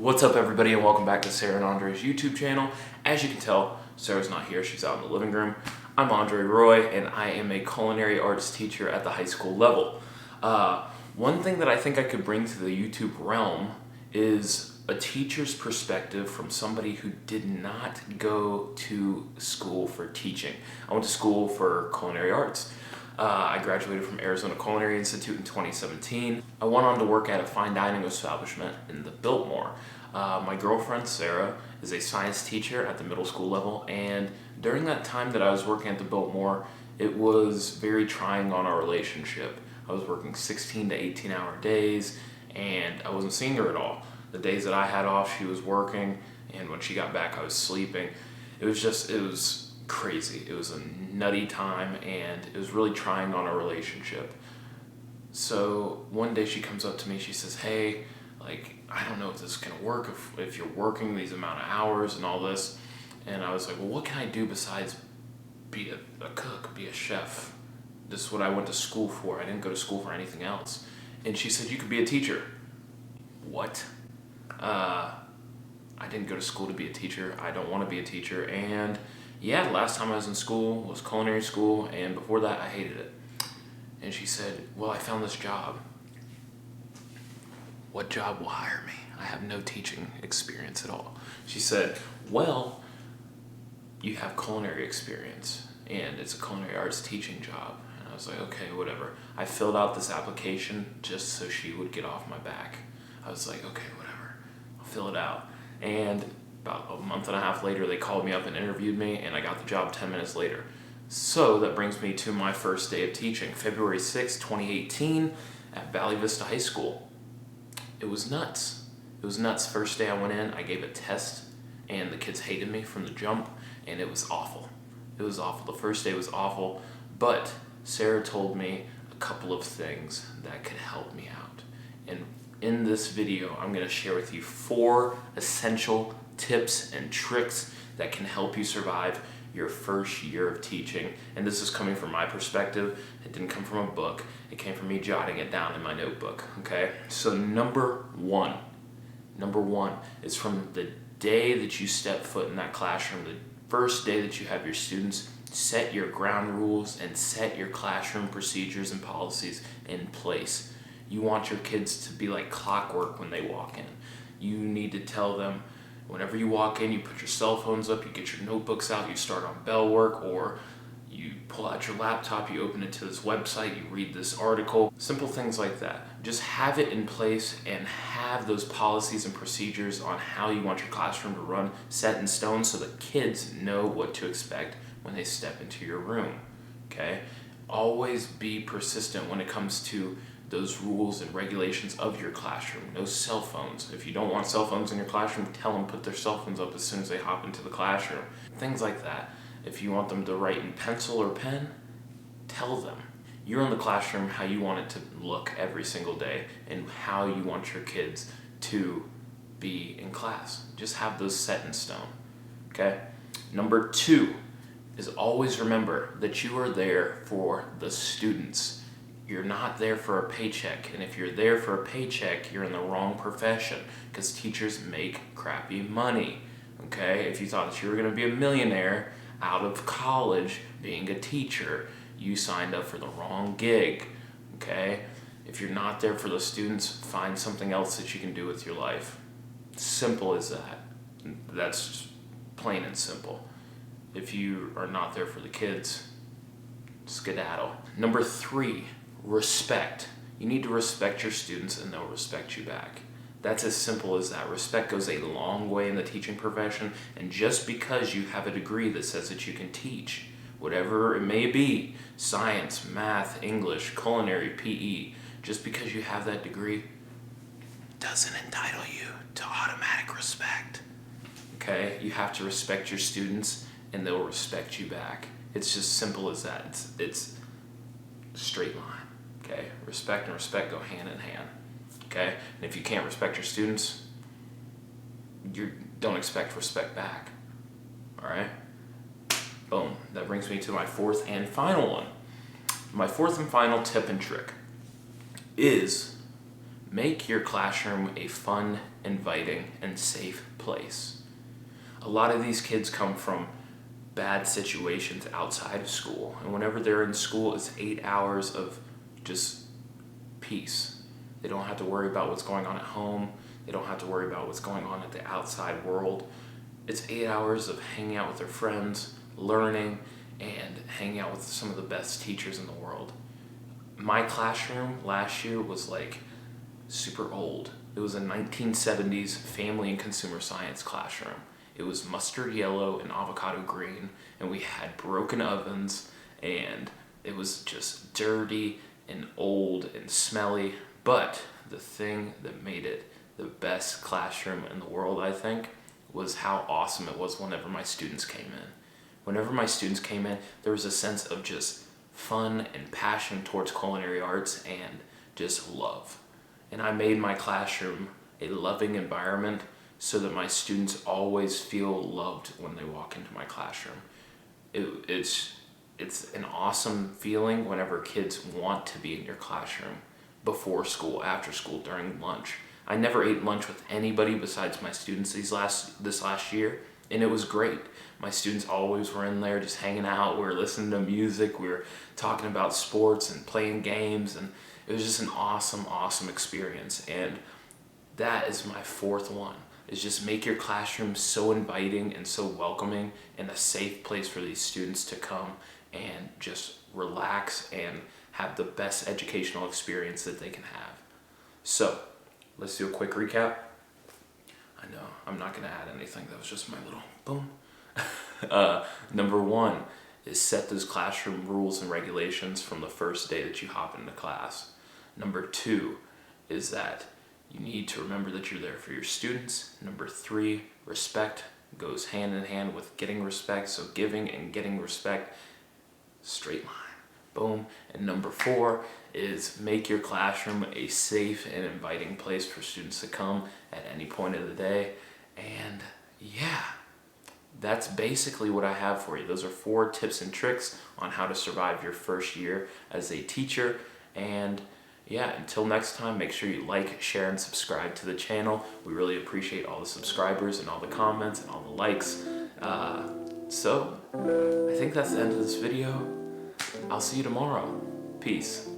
What's up, everybody, and welcome back to Sarah and Andre's YouTube channel. As you can tell, Sarah's not here, she's out in the living room. I'm Andre Roy, and I am a culinary arts teacher at the high school level. One thing that I think I could bring to the YouTube realm is a teacher's perspective from somebody who did not go to school for teaching. I went to school for culinary arts. I graduated from Arizona Culinary Institute in 2017. I went on to work at a fine dining establishment in the Biltmore. My girlfriend, Sarah, is a science teacher at the middle school level, and during that time that I was working at the Biltmore, it was very trying on our relationship. I was working 16 to 18-hour days, and I wasn't seeing her at all. The days that I had off, she was working, and when she got back, I was sleeping. It was crazy. It was a nutty time, and it was really trying on our relationship. So one day she comes up to me, she says, "Hey, I don't know if this is gonna work if you're working these amount of hours and all this." And I was like, well, what can I do besides be a cook, be a chef? This is what I went to school for. I didn't go to school for anything else. And she said, you could be a teacher. What? I didn't go to school to be a teacher. I don't want to be a teacher. And yeah, the last time I was in school was culinary school, and before that I hated it. And she said, well, I found this job. What job will hire me? I have no teaching experience at all. She said, well, you have culinary experience, and it's a culinary arts teaching job. And I was like, okay, whatever. I filled out this application just so she would get off my back. I was like, okay, whatever, I'll fill it out. And about a month and a half later, they called me up and interviewed me, and I got the job 10 minutes later. So that brings me to my first day of teaching, February 6, 2018, at Valley Vista High School. It was nuts. It was nuts. First day I went in, I gave a test, and the kids hated me from the jump, and it was awful. It was awful. The first day was awful, but Sarah told me a couple of things that could help me out. And in this video, I'm going to share with you 4 essential tips and tricks that can help you survive your first year of teaching. And this is coming from my perspective. It didn't come from a book. It came from me jotting it down in my notebook, okay? So number one is from the day that you step foot in that classroom, the first day that you have your students, set your ground rules and set your classroom procedures and policies in place. You want your kids to be like clockwork when they walk in. You need to tell them, whenever you walk in, you put your cell phones up, you get your notebooks out, you start on bell work, or you pull out your laptop, you open it to this website, you read this article. Simple things like that. Just have it in place and have those policies and procedures on how you want your classroom to run set in stone so the kids know what to expect when they step into your room, okay? Always be persistent when it comes to those rules and regulations of your classroom. No cell phones. If you don't want cell phones in your classroom, tell them put their cell phones up as soon as they hop into the classroom. Things like that. If you want them to write in pencil or pen, tell them. You're in the classroom how you want it to look every single day and how you want your kids to be in class. Just have those set in stone, okay? Number 2 is always remember that you are there for the students. You're not there for a paycheck, and if you're there for a paycheck, you're in the wrong profession, because teachers make crappy money, okay? If you thought that you were going to be a millionaire out of college being a teacher, you signed up for the wrong gig, okay? If you're not there for the students, find something else that you can do with your life. Simple as that. That's just plain and simple. If you are not there for the kids, skedaddle. Number 3, respect. You need to respect your students, and they'll respect you back. That's as simple as that. Respect goes a long way in the teaching profession, and just because you have a degree that says that you can teach, whatever it may be, science, math, English, culinary, PE, just because you have that degree doesn't entitle you to automatic respect, okay? You have to respect your students, and they'll respect you back. It's just simple as that. It's straight line, okay? Respect and respect go hand in hand, okay? And if you can't respect your students, you don't expect respect back, all right? Boom. That brings me to my 4th and final one. My 4th and final tip and trick is make your classroom a fun inviting, and safe place. A lot of these kids come from bad situations outside of school, and whenever they're in school, it's 8 hours of just peace. They don't have to worry about what's going on at home. They don't have to worry about what's going on at the outside world. It's 8 hours of hanging out with their friends, learning, and hanging out with some of the best teachers in the world. My classroom last year was like super old. It was a 1970s family and consumer science classroom. It was mustard yellow and avocado green, and we had broken ovens, and it was just dirty and old and smelly. But the thing that made it the best classroom in the world, I think, was how awesome it was whenever my students came in. Whenever my students came in, there was a sense of just fun and passion towards culinary arts and just love. And I made my classroom a loving environment so that my students always feel loved when they walk into my classroom. It's an awesome feeling whenever kids want to be in your classroom before school, after school, during lunch. I never ate lunch with anybody besides my students this last year, and it was great. My students always were in there just hanging out. We were listening to music. We were talking about sports and playing games, and it was just an awesome, awesome experience. And that is my fourth one, is just make your classroom so inviting and so welcoming and a safe place for these students to come and just relax and have the best educational experience that they can have. So, let's do a quick recap. I know, I'm not going to add anything. That was just my little boom. Number one is set those classroom rules and regulations from the first day that you hop into class. Number two is that you need to remember that you're there for your students. Number three, respect goes hand in hand with getting respect. So giving and getting respect, straight line. Boom. And number four is make your classroom a safe and inviting place for students to come at any point of the day. And yeah, that's basically what I have for you. Those are 4 tips and tricks on how to survive your first year as a teacher. And yeah, until next time, make sure you like, share, and subscribe to the channel. We really appreciate all the subscribers and all the comments and all the likes. So I think that's the end of this video. I'll see you tomorrow. Peace.